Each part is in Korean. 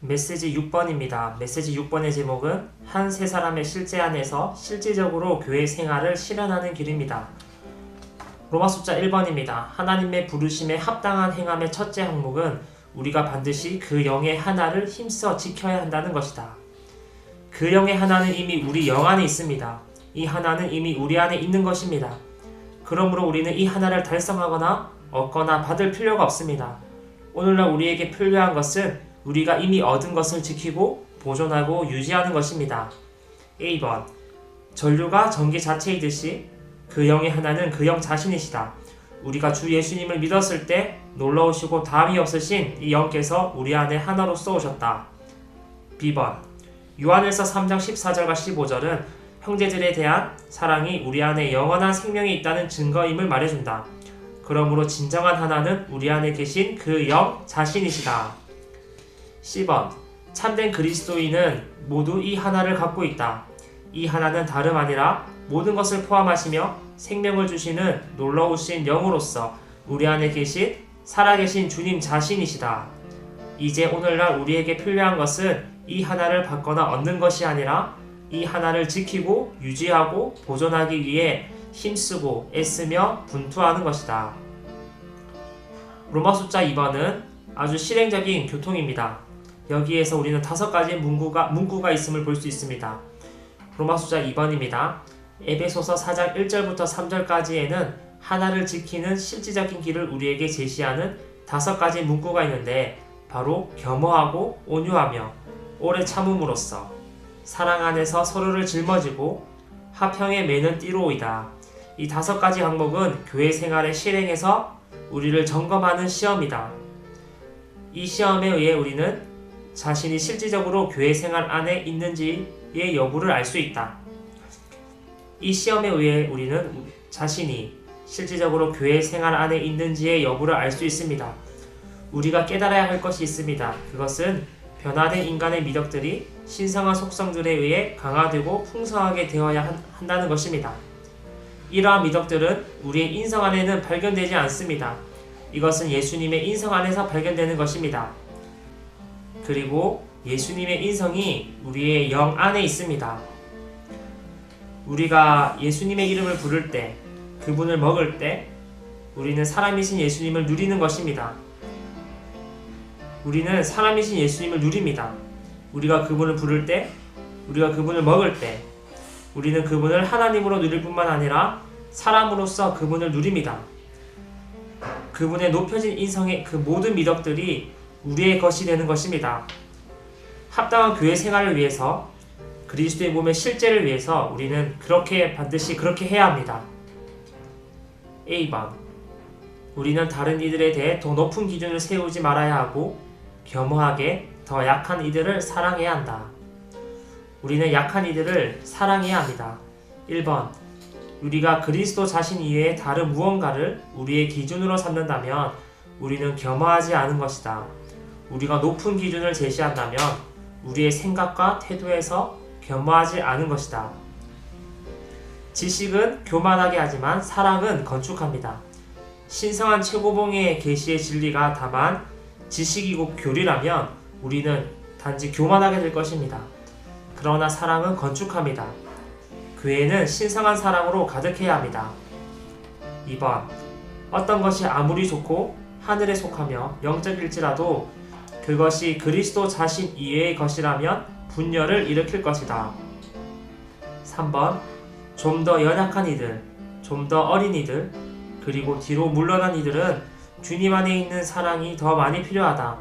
메시지 6번입니다. 메시지 6번의 제목은 한 세 사람의 실제 안에서 실질적으로 교회 생활을 실현하는 길입니다. 로마 숫자 1번입니다. 하나님의 부르심에 합당한 행함의 첫째 항목은 우리가 반드시 그 영의 하나를 힘써 지켜야 한다는 것이다. 그 영의 하나는 이미 우리 영 안에 있습니다. 이 하나는 이미 우리 안에 있는 것입니다. 그러므로 우리는 이 하나를 달성하거나 얻거나 받을 필요가 없습니다. 오늘날 우리에게 필요한 것은 우리가 이미 얻은 것을 지키고 보존하고 유지하는 것입니다. A번, 전류가 전기 자체이듯이 그 영의 하나는 그 영 자신이시다. 우리가 주 예수님을 믿었을 때 놀라우시고 다함이 없으신 이 영께서 우리 안에 하나로서 오셨다. B번, 요한일서 3장 14절과 15절은 형제들에 대한 사랑이 우리 안에 영원한 생명이 있다는 증거임을 말해준다. 그러므로 진정한 하나는 우리 안에 계신 그 영 자신이시다. C번, 참된 그리스도인은 모두 이 하나를 갖고 있다. 이 하나는 다름 아니라 모든 것을 포함하시며 생명을 주시는 놀라우신 영으로서 우리 안에 계신 살아계신 주님 자신이시다. 이제 오늘날 우리에게 필요한 것은 이 하나를 받거나 얻는 것이 아니라 이 하나를 지키고 유지하고 보존하기 위해 힘쓰고 애쓰며 분투하는 것이다. 로마 숫자 2번은 아주 실행적인 교통입니다. 여기에서 우리는 5가지 문구가 있음을 볼 수 있습니다. 로마 숫자 2번입니다. 에베소서 4장 1절부터 3절까지에는 하나를 지키는 실질적인 길을 우리에게 제시하는 5가지 문구가 있는데 바로 겸허하고 온유하며 오래 참음으로써 사랑 안에서 서로를 짊어지고 화평에 매는 띠로이다. 이 5가지 항목은 교회 생활의 실행에서 우리를 점검하는 시험이다. 이 시험에 의해 우리는 자신이 실질적으로 교회 생활 안에 있는지의 여부를 알 수 있다. 이 시험에 의해 우리는 자신이 실질적으로 교회 생활 안에 있는지의 여부를 알 수 있습니다. 우리가 깨달아야 할 것이 있습니다. 그것은 변화된 인간의 미덕들이 신성한 속성들에 의해 강화되고 풍성하게 되어야 한다는 것입니다. 이러한 미덕들은 우리의 인성 안에는 발견되지 않습니다. 이것은 예수님의 인성 안에서 발견되는 것입니다. 그리고 예수님의 인성이 우리의 영 안에 있습니다. 우리가 예수님의 이름을 부를 때, 그분을 먹을 때 우리는 사람이신 예수님을 누리는 것입니다. 우리는 사람이신 예수님을 누립니다. 우리가 그분을 부를 때, 우리가 그분을 먹을 때 우리는 그분을 하나님으로 누릴 뿐만 아니라 사람으로서 그분을 누립니다. 그분의 높여진 인성의 그 모든 미덕들이 우리의 것이 되는 것입니다. 합당한 교회 생활을 위해서, 그리스도의 몸의 실제를 위해서 우리는 반드시 그렇게 해야 합니다. A번, 우리는 다른 이들에 대해 더 높은 기준을 세우지 말아야 하고 겸허하게 더 약한 이들을 사랑해야 한다. 우리는 약한 이들을 사랑해야 합니다. 1번, 우리가 그리스도 자신 이외에 다른 무언가를 우리의 기준으로 삼는다면 우리는 겸허하지 않은 것이다. 우리가 높은 기준을 제시한다면 우리의 생각과 태도에서 겸허하지 않은 것이다. 지식은 교만하게 하지만 사랑은 건축합니다. 신성한 최고봉의 계시의 진리가 다만 지식이고 교리라면 우리는 단지 교만하게 될 것입니다. 그러나 사랑은 건축합니다. 교회는 신성한 사랑으로 가득해야 합니다. 2번, 어떤 것이 아무리 좋고 하늘에 속하며 영적일지라도 그것이 그리스도 자신 이외의 것이라면 분열을 일으킬 것이다. 3번, 좀 더 연약한 이들, 좀 더 어린 이들, 그리고 뒤로 물러난 이들은 주님 안에 있는 사랑이 더 많이 필요하다.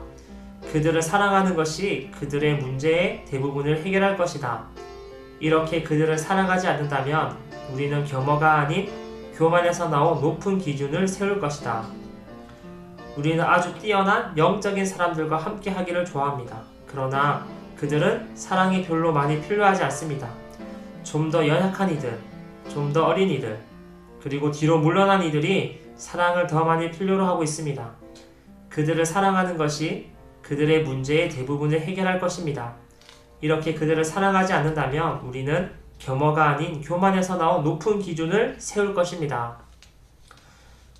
그들을 사랑하는 것이 그들의 문제의 대부분을 해결할 것이다. 이렇게 그들을 사랑하지 않는다면 우리는 겸허가 아닌 교만에서 나온 높은 기준을 세울 것이다. 우리는 아주 뛰어난 영적인 사람들과 함께 하기를 좋아합니다. 그러나 그들은 사랑이 별로 많이 필요하지 않습니다. 좀 더 연약한 이들, 좀 더 어린 이들, 그리고 뒤로 물러난 이들이 사랑을 더 많이 필요로 하고 있습니다. 그들을 사랑하는 것이 그들의 문제의 대부분을 해결할 것입니다. 이렇게 그들을 사랑하지 않는다면 우리는 겸허가 아닌 교만에서 나온 높은 기준을 세울 것입니다.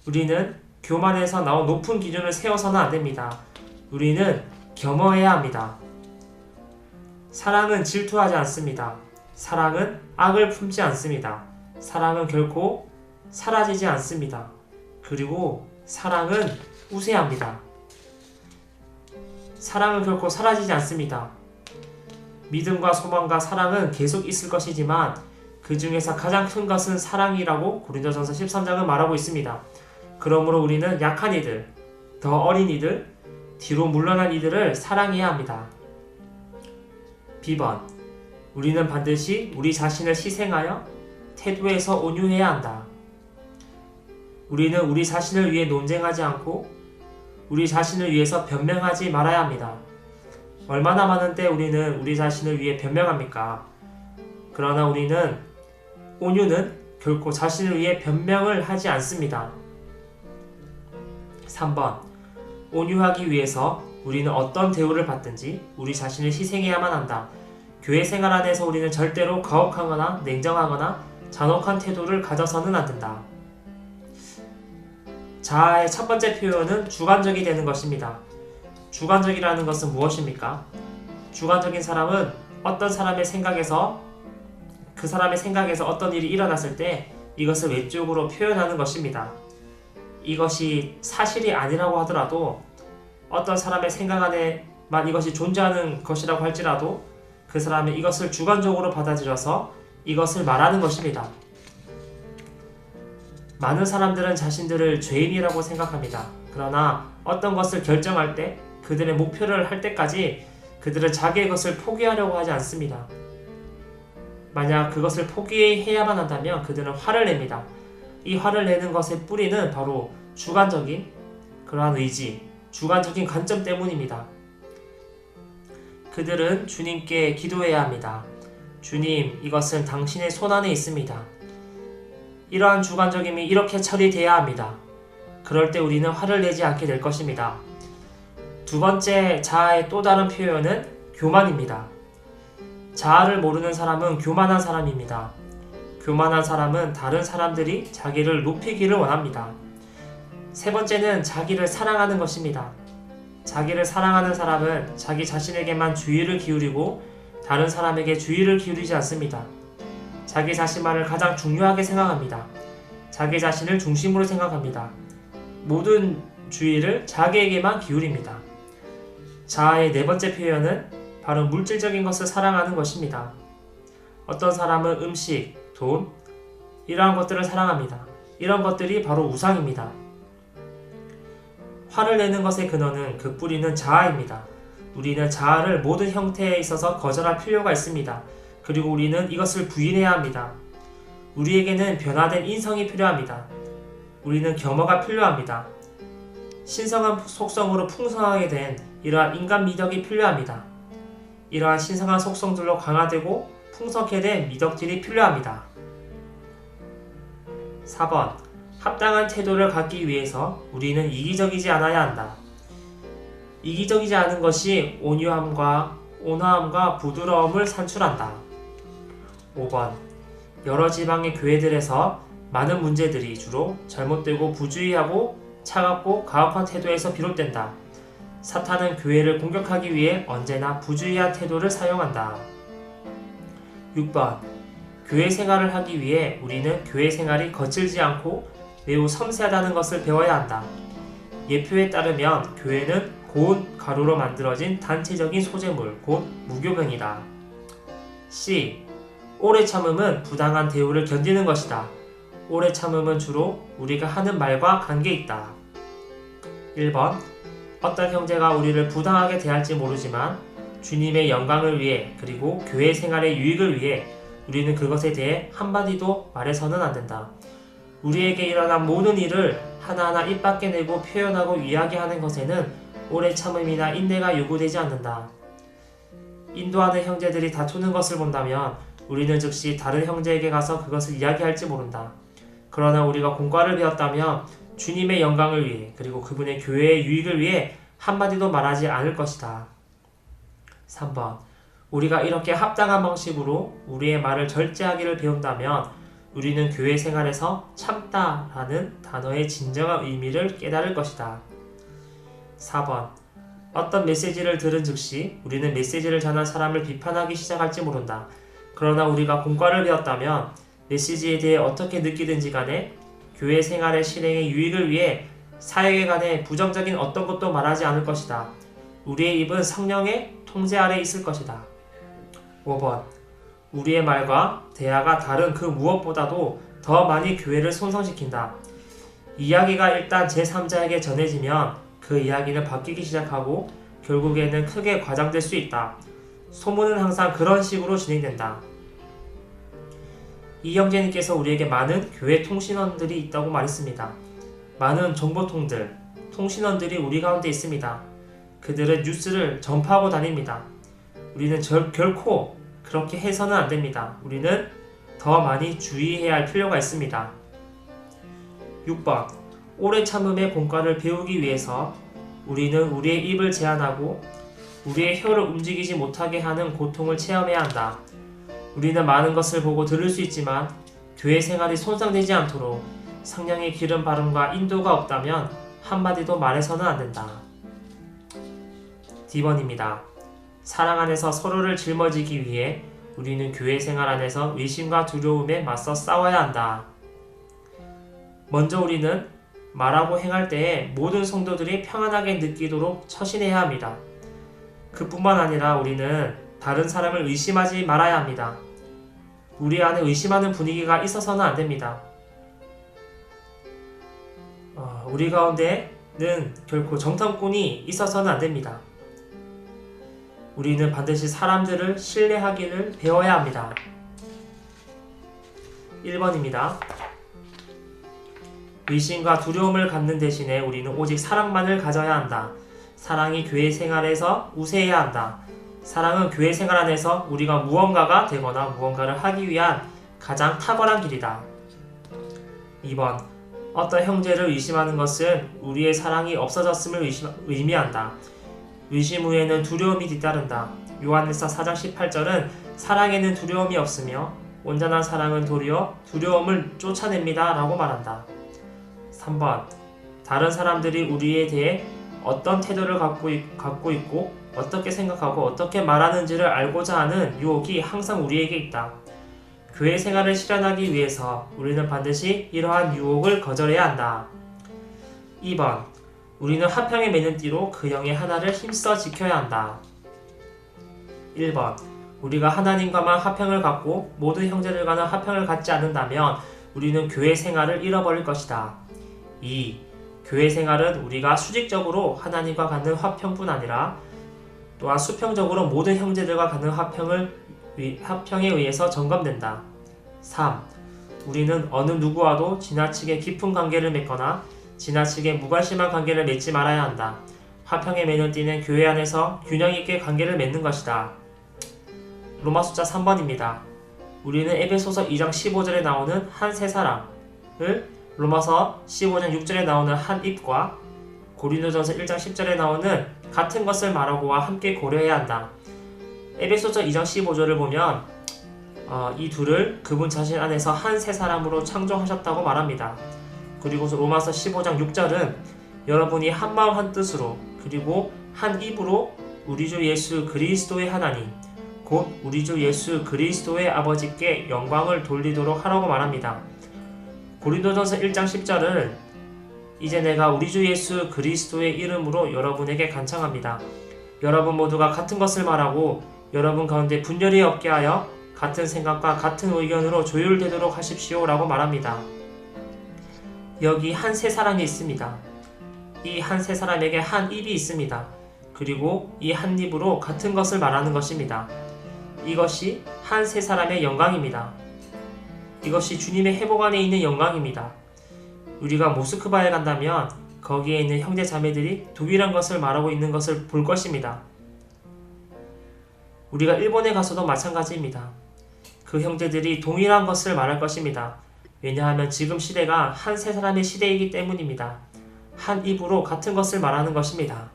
우리는 교만에서 나온 높은 기준을 세워서는 안됩니다. 우리는 겸허해야 합니다. 사랑은 질투하지 않습니다. 사랑은 악을 품지 않습니다. 사랑은 결코 사라지지 않습니다. 그리고 사랑은 우세합니다. 사랑은 결코 사라지지 않습니다. 믿음과 소망과 사랑은 계속 있을 것이지만 그 중에서 가장 큰 것은 사랑이라고 고린도전서 13장은 말하고 있습니다. 그러므로 우리는 약한 이들, 더 어린 이들, 뒤로 물러난 이들을 사랑해야 합니다. B번, 우리는 반드시 우리 자신을 희생하여 태도에서 온유해야 한다. 우리는 우리 자신을 위해 논쟁하지 않고 우리 자신을 위해서 변명하지 말아야 합니다. 얼마나 많은 때 우리는 우리 자신을 위해 변명합니까? 그러나 우리는 온유는 결코 자신을 위해 변명을 하지 않습니다. 3번, 온유하기 위해서 우리는 어떤 대우를 받든지 우리 자신을 희생해야만 한다. 교회 생활 안에서 우리는 절대로 가혹하거나 냉정하거나 잔혹한 태도를 가져서는 안 된다. 자아의 첫 번째 표현은 주관적이 되는 것입니다. 주관적이라는 것은 무엇입니까? 주관적인 사람은 어떤 사람의 생각에서 그 사람의 생각에서 어떤 일이 일어났을 때 이것을 외적으로 표현하는 것입니다. 이것이 사실이 아니라고 하더라도 어떤 사람의 생각 안에만 이것이 존재하는 것이라고 할지라도 그 사람은 이것을 주관적으로 받아들여서 이것을 말하는 것입니다. 많은 사람들은 자신들을 죄인이라고 생각합니다. 그러나 어떤 것을 결정할 때 그들의 목표를 할 때까지 그들은 자기의 것을 포기하려고 하지 않습니다. 만약 그것을 포기해야만 한다면 그들은 화를 냅니다. 이 화를 내는 것의 뿌리는 바로 주관적인 그러한 의지, 주관적인 관점 때문입니다. 그들은 주님께 기도해야 합니다. 주님, 이것은 당신의 손안에 있습니다. 이러한 주관적임이 이렇게 처리돼야 합니다. 그럴 때 우리는 화를 내지 않게 될 것입니다. 두 번째 자아의 또 다른 표현은 교만입니다. 자아를 모르는 사람은 교만한 사람입니다. 교만한 사람은 다른 사람들이 자기를 높이기를 원합니다. 세 번째는 자기를 사랑하는 것입니다. 자기를 사랑하는 사람은 자기 자신에게만 주의를 기울이고 다른 사람에게 주의를 기울이지 않습니다. 자기 자신만을 가장 중요하게 생각합니다. 자기 자신을 중심으로 생각합니다. 모든 주의를 자기에게만 기울입니다. 자아의 네 번째 표현은 바로 물질적인 것을 사랑하는 것입니다. 어떤 사람은 음식, 돈, 이러한 것들을 사랑합니다. 이런 것들이 바로 우상입니다. 화를 내는 것의 근원은 그 뿌리는 자아입니다. 우리는 자아를 모든 형태에 있어서 거절할 필요가 있습니다. 그리고 우리는 이것을 부인해야 합니다. 우리에게는 변화된 인성이 필요합니다. 우리는 겸허가 필요합니다. 신성한 속성으로 풍성하게 된 이러한 인간 미덕이 필요합니다. 이러한 신성한 속성들로 강화되고 풍성하게 된 미덕들이 필요합니다. 4번, 합당한 태도를 갖기 위해서 우리는 이기적이지 않아야 한다. 이기적이지 않은 것이 온유함과 온화함과 부드러움을 산출한다. 5번, 여러 지방의 교회들에서 많은 문제들이 주로 잘못되고 부주의하고 차갑고 가혹한 태도에서 비롯된다. 사탄은 교회를 공격하기 위해 언제나 부주의한 태도를 사용한다. 6번, 교회 생활을 하기 위해 우리는 교회 생활이 거칠지 않고 매우 섬세하다는 것을 배워야 한다. 예표에 따르면 교회는 고운 가루로 만들어진 단체적인 소재물, 곧 무교병이다. C. 오래 참음은 부당한 대우를 견디는 것이다. 오래 참음은 주로 우리가 하는 말과 관계있다. 1번, 어떤 형제가 우리를 부당하게 대할지 모르지만 주님의 영광을 위해 그리고 교회 생활의 유익을 위해 우리는 그것에 대해 한마디도 말해서는 안 된다. 우리에게 일어난 모든 일을 하나하나 입 밖에 내고 표현하고 이야기하는 것에는 오래 참음이나 인내가 요구되지 않는다. 인도하는 형제들이 다투는 것을 본다면 우리는 즉시 다른 형제에게 가서 그것을 이야기할지 모른다. 그러나 우리가 공과를 배웠다면 주님의 영광을 위해 그리고 그분의 교회의 유익을 위해 한마디도 말하지 않을 것이다. 3번, 우리가 이렇게 합당한 방식으로 우리의 말을 절제하기를 배운다면 우리는 교회 생활에서 참다라는 단어의 진정한 의미를 깨달을 것이다. 4번, 어떤 메시지를 들은 즉시 우리는 메시지를 전한 사람을 비판하기 시작할지 모른다. 그러나 우리가 공과를 배웠다면 메시지에 대해 어떻게 느끼든지 간에 교회 생활의 실행의 유익을 위해 사역에 관해 부정적인 어떤 것도 말하지 않을 것이다. 우리의 입은 성령의 통제 아래 있을 것이다. 5번. 우리의 말과 대화가 다른 그 무엇보다도 더 많이 교회를 손상시킨다. 이야기가 일단 제3자에게 전해지면 그 이야기는 바뀌기 시작하고 결국에는 크게 과장될 수 있다. 소문은 항상 그런 식으로 진행된다. 이 형제님께서 우리에게 많은 교회 통신원들이 있다고 말했습니다. 많은 정보통들, 통신원들이 우리 가운데 있습니다. 그들은 뉴스를 전파하고 다닙니다. 우리는 결코 그렇게 해서는 안 됩니다. 우리는 더 많이 주의해야 할 필요가 있습니다. 6번. 오래 참음의 공과를 배우기 위해서 우리는 우리의 입을 제한하고 우리의 혀를 움직이지 못하게 하는 고통을 체험해야 한다. 우리는 많은 것을 보고 들을 수 있지만 교회 생활이 손상되지 않도록 성령의 기름 바름과 인도가 없다면 한마디도 말해서는 안 된다. D번입니다. 사랑 안에서 서로를 짊어지기 위해 우리는 교회 생활 안에서 의심과 두려움에 맞서 싸워야 한다. 먼저 우리는 말하고 행할 때에 모든 성도들이 평안하게 느끼도록 처신해야 합니다. 그뿐만 아니라 우리는 다른 사람을 의심하지 말아야 합니다. 우리 안에 의심하는 분위기가 있어서는 안 됩니다. 우리 가운데는 결코 정탐꾼이 있어서는 안 됩니다. 우리는 반드시 사람들을 신뢰하기를 배워야 합니다. 1번입니다. 의심과 두려움을 갖는 대신에 우리는 오직 사랑만을 가져야 한다. 사랑이 교회 생활에서 우세해야 한다. 사랑은 교회 생활 안에서 우리가 무언가가 되거나 무언가를 하기 위한 가장 탁월한 길이다. 2번. 어떤 형제를 의심하는 것은 우리의 사랑이 없어졌음을 의미한다. 의심 후에는 두려움이 뒤따른다. 요한일서 4장 18절은 사랑에는 두려움이 없으며 온전한 사랑은 도리어 두려움을 쫓아냅니다 라고 말한다. 3번. 다른 사람들이 우리에 대해 어떤 태도를 갖고 있고 어떻게 생각하고 어떻게 말하는지를 알고자 하는 유혹이 항상 우리에게 있다. 교회 생활을 실현하기 위해서 우리는 반드시 이러한 유혹을 거절해야 한다. 2번. 우리는 화평에 매는 띠로 그 영의 하나를 힘써 지켜야 한다. 1번. 우리가 하나님과만 화평을 갖고 모든 형제들과는 화평을 갖지 않는다면 우리는 교회 생활을 잃어버릴 것이다. 2. 교회 생활은 우리가 수직적으로 하나님과 갖는 화평뿐 아니라 또한 수평적으로 모든 형제들과 갖는 화평에 의해서 점검된다. 3. 우리는 어느 누구와도 지나치게 깊은 관계를 맺거나 지나치게 무관심한 관계를 맺지 말아야 한다. 화평에 매는 띠는 교회 안에서 균형 있게 관계를 맺는 것이다. 로마 숫자 3번입니다. 우리는 에베소서 2장 15절에 나오는 한 세 사람을 로마서 15장 6절에 나오는 한 입과 고린도전서 1장 10절에 나오는 같은 것을 말하고와 함께 고려해야 한다. 에베소서 2장 15절을 보면 이 둘을 그분 자신 안에서 한 세 사람으로 창조하셨다고 말합니다. 그리고서 로마서 15장 6절은 여러분이 한 마음 한 뜻으로 그리고 한 입으로 우리 주 예수 그리스도의 하나님 곧 우리 주 예수 그리스도의 아버지께 영광을 돌리도록 하라고 말합니다. 고린도전서 1장 10절은 이제 내가 우리 주 예수 그리스도의 이름으로 여러분에게 간청합니다. 여러분 모두가 같은 것을 말하고 여러분 가운데 분열이 없게 하여 같은 생각과 같은 의견으로 조율되도록 하십시오 라고 말합니다. 여기 한 세 사람이 있습니다. 이 한 세 사람에게 한 입이 있습니다. 그리고 이 한 입으로 같은 것을 말하는 것입니다. 이것이 한 세 사람의 영광입니다. 이것이 주님의 회복 안에 있는 영광입니다. 우리가 모스크바에 간다면 거기에 있는 형제 자매들이 동일한 것을 말하고 있는 것을 볼 것입니다. 우리가 일본에 가서도 마찬가지입니다. 그 형제들이 동일한 것을 말할 것입니다. 왜냐하면 지금 시대가 한 세 사람의 시대이기 때문입니다. 한 입으로 같은 것을 말하는 것입니다.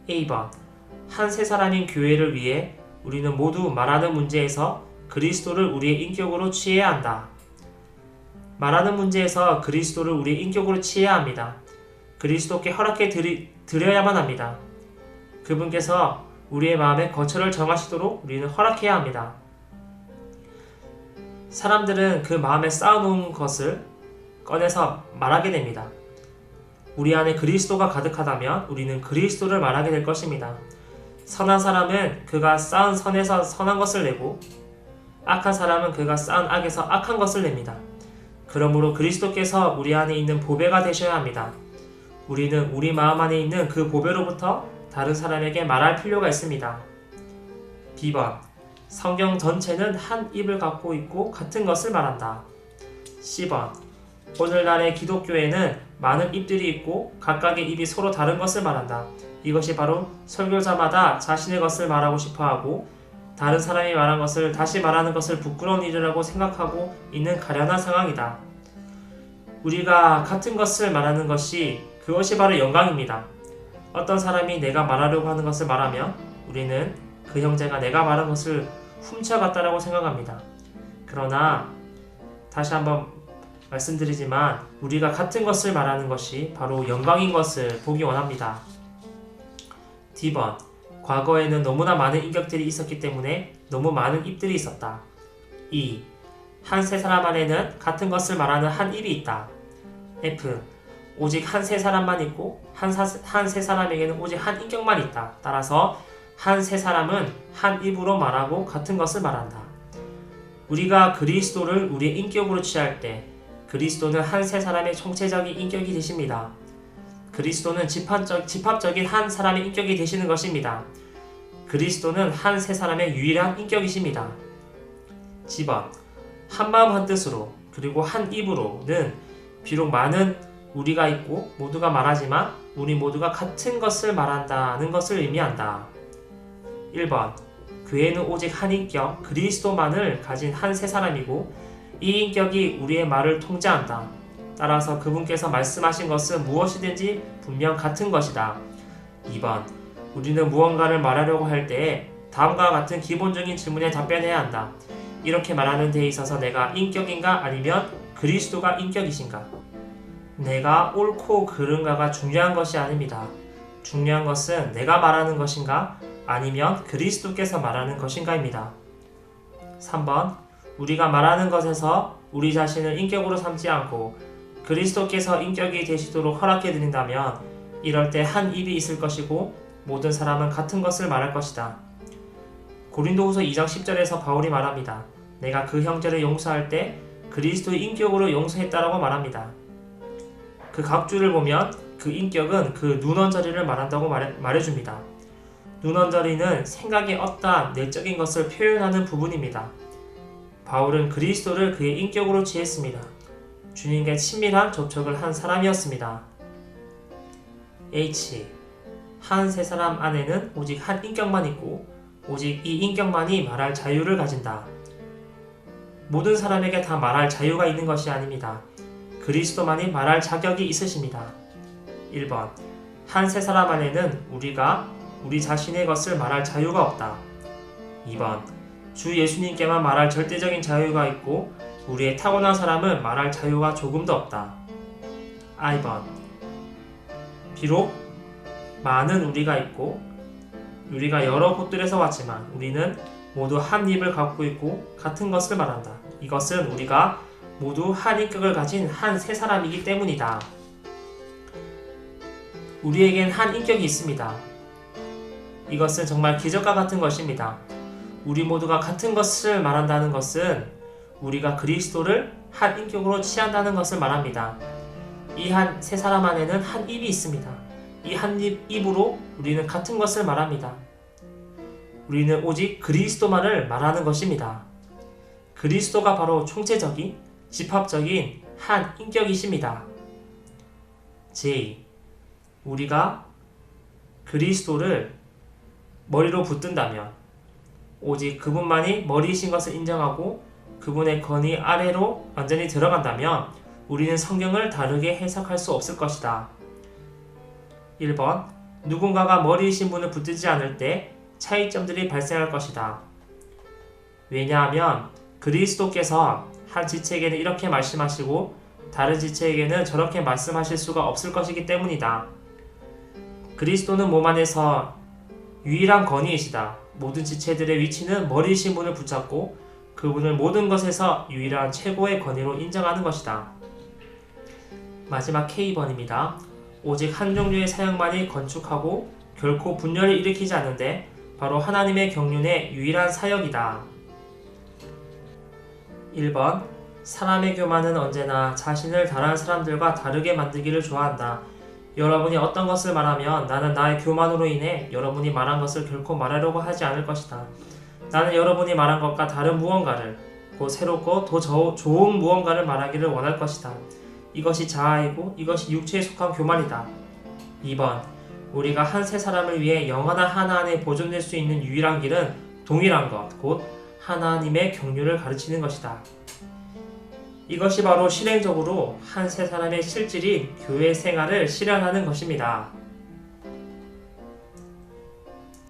A번. 한 세 사람인 교회를 위해 우리는 모두 말하는 문제에서 그리스도를 우리의 인격으로 취해야 한다. 말하는 문제에서 그리스도를 우리의 인격으로 취해야 합니다. 그리스도께 허락해 드려야만 합니다. 그분께서 우리의 마음에 거처를 정하시도록 우리는 허락해야 합니다. 사람들은 그 마음에 쌓아놓은 것을 꺼내서 말하게 됩니다. 우리 안에 그리스도가 가득하다면 우리는 그리스도를 말하게 될 것입니다. 선한 사람은 그가 쌓은 선에서 선한 것을 내고 악한 사람은 그가 쌓은 악에서 악한 것을 냅니다. 그러므로 그리스도께서 우리 안에 있는 보배가 되셔야 합니다. 우리는 우리 마음 안에 있는 그 보배로부터 다른 사람에게 말할 필요가 있습니다. B번, 성경 전체는 한 입을 갖고 있고 같은 것을 말한다. C번, 오늘날의 기독교에는 많은 입들이 있고 각각의 입이 서로 다른 것을 말한다. 이것이 바로 설교자마다 자신의 것을 말하고 싶어하고 다른 사람이 말한 것을 다시 말하는 것을 부끄러운 일이라고 생각하고 있는 가련한 상황이다. 우리가 같은 것을 말하는 것이 그것이 바로 영광입니다. 어떤 사람이 내가 말하려고 하는 것을 말하면 우리는 그 형제가 내가 말한 것을 훔쳐갔다라고 생각합니다. 그러나 다시 한번 말씀드리지만 우리가 같은 것을 말하는 것이 바로 영광인 것을 보기 원합니다. D번, 과거에는 너무나 많은 인격들이 있었기 때문에 너무 많은 입들이 있었다. 2. 한 세 사람 안에는 같은 것을 말하는 한 입이 있다. F. 오직 한 세 사람만 있고 한 세 사람에게는 오직 한 인격만 있다. 따라서 한 세 사람은 한 입으로 말하고 같은 것을 말한다. 우리가 그리스도를 우리의 인격으로 취할 때 그리스도는 한 세 사람의 총체적인 인격이 되십니다. 그리스도는 집합적인 한 사람의 인격이 되시는 것입니다. 그리스도는 한 세 사람의 유일한 인격이십니다. G번, 한마음 한뜻으로 그리고 한 입으로는 비록 많은 우리가 있고 모두가 말하지만 우리 모두가 같은 것을 말한다는 것을 의미한다. 1번, 교회는 오직 한 인격 그리스도만을 가진 한 세 사람이고 이 인격이 우리의 말을 통제한다. 따라서 그분께서 말씀하신 것은 무엇이든지 분명 같은 것이다. 2번, 우리는 무언가를 말하려고 할 때에 다음과 같은 기본적인 질문에 답변해야 한다. 이렇게 말하는 데 있어서 내가 인격인가 아니면 그리스도가 인격이신가? 내가 옳고 그른가가 중요한 것이 아닙니다. 중요한 것은 내가 말하는 것인가 아니면 그리스도께서 말하는 것인가입니다. 3번, 우리가 말하는 것에서 우리 자신을 인격으로 삼지 않고 그리스도께서 인격이 되시도록 허락해 드린다면 이럴 때 한 입이 있을 것이고 모든 사람은 같은 것을 말할 것이다. 고린도후서 2장 10절에서 바울이 말합니다. 내가 그 형제를 용서할 때 그리스도의 인격으로 용서했다라고 말합니다. 그 각주를 보면 그 인격은 그 눈언저리를 말한다고 말해줍니다. 눈언저리는 생각의 어떠한 내적인 것을 표현하는 부분입니다. 바울은 그리스도를 그의 인격으로 취했습니다. 주님과 친밀한 접촉을 한 사람이었습니다. H. 한 세 사람 안에는 오직 한 인격만 있고 오직 이 인격만이 말할 자유를 가진다. 모든 사람에게 다 말할 자유가 있는 것이 아닙니다. 그리스도만이 말할 자격이 있으십니다. 1번, 한 세 사람 안에는 우리가 우리 자신의 것을 말할 자유가 없다. 2번, 주 예수님께만 말할 절대적인 자유가 있고 우리의 타고난 사람은 말할 자유가 조금도 없다. I번, 비록 많은 우리가 있고 우리가 여러 곳들에서 왔지만 우리는 모두 한 입을 갖고 있고 같은 것을 말한다. 이것은 우리가 모두 한 인격을 가진 한 세 사람이기 때문이다. 우리에겐 한 인격이 있습니다. 이것은 정말 기적과 같은 것입니다. 우리 모두가 같은 것을 말한다는 것은 우리가 그리스도를 한 인격으로 취한다는 것을 말합니다. 이 한 세 사람 안에는 한 입이 있습니다. 이 한 입으로 우리는 같은 것을 말합니다. 우리는 오직 그리스도만을 말하는 것입니다. 그리스도가 바로 총체적인, 집합적인 한 인격이십니다. J. 우리가 그리스도를 머리로 붙든다면 오직 그분만이 머리이신 것을 인정하고 그분의 권위 아래로 완전히 들어간다면 우리는 성경을 다르게 해석할 수 없을 것이다. 1번, 누군가가 머리이신 분을 붙들지 않을 때 차이점들이 발생할 것이다. 왜냐하면 그리스도께서 한 지체에게는 이렇게 말씀하시고 다른 지체에게는 저렇게 말씀하실 수가 없을 것이기 때문이다. 그리스도는 몸 안에서 유일한 건의이시다. 모든 지체들의 위치는 머리이신 분을 붙잡고 그분을 모든 것에서 유일한 최고의 권위로 인정하는 것이다. 마지막 K번입니다. 오직 한 종류의 사역만이 건축하고 결코 분열을 일으키지 않는데 바로 하나님의 경륜의 유일한 사역이다. 1번 사람의 교만은 언제나 자신을 다른 사람들과 다르게 만들기를 좋아한다. 여러분이 어떤 것을 말하면 나는 나의 교만으로 인해 여러분이 말한 것을 결코 말하려고 하지 않을 것이다. 나는 여러분이 말한 것과 다른 무언가를, 곧 새롭고 더 좋은 무언가를 말하기를 원할 것이다. 이것이 자아이고 이것이 육체에 속한 교만이다. 2번 우리가 한 세 사람을 위해 영원한 하나 안에 보존될 수 있는 유일한 길은 동일한 것, 곧 하나님의 경륜을 가르치는 것이다. 이것이 바로 실행적으로 한 세 사람의 실질인 교회 생활을 실현하는 것입니다.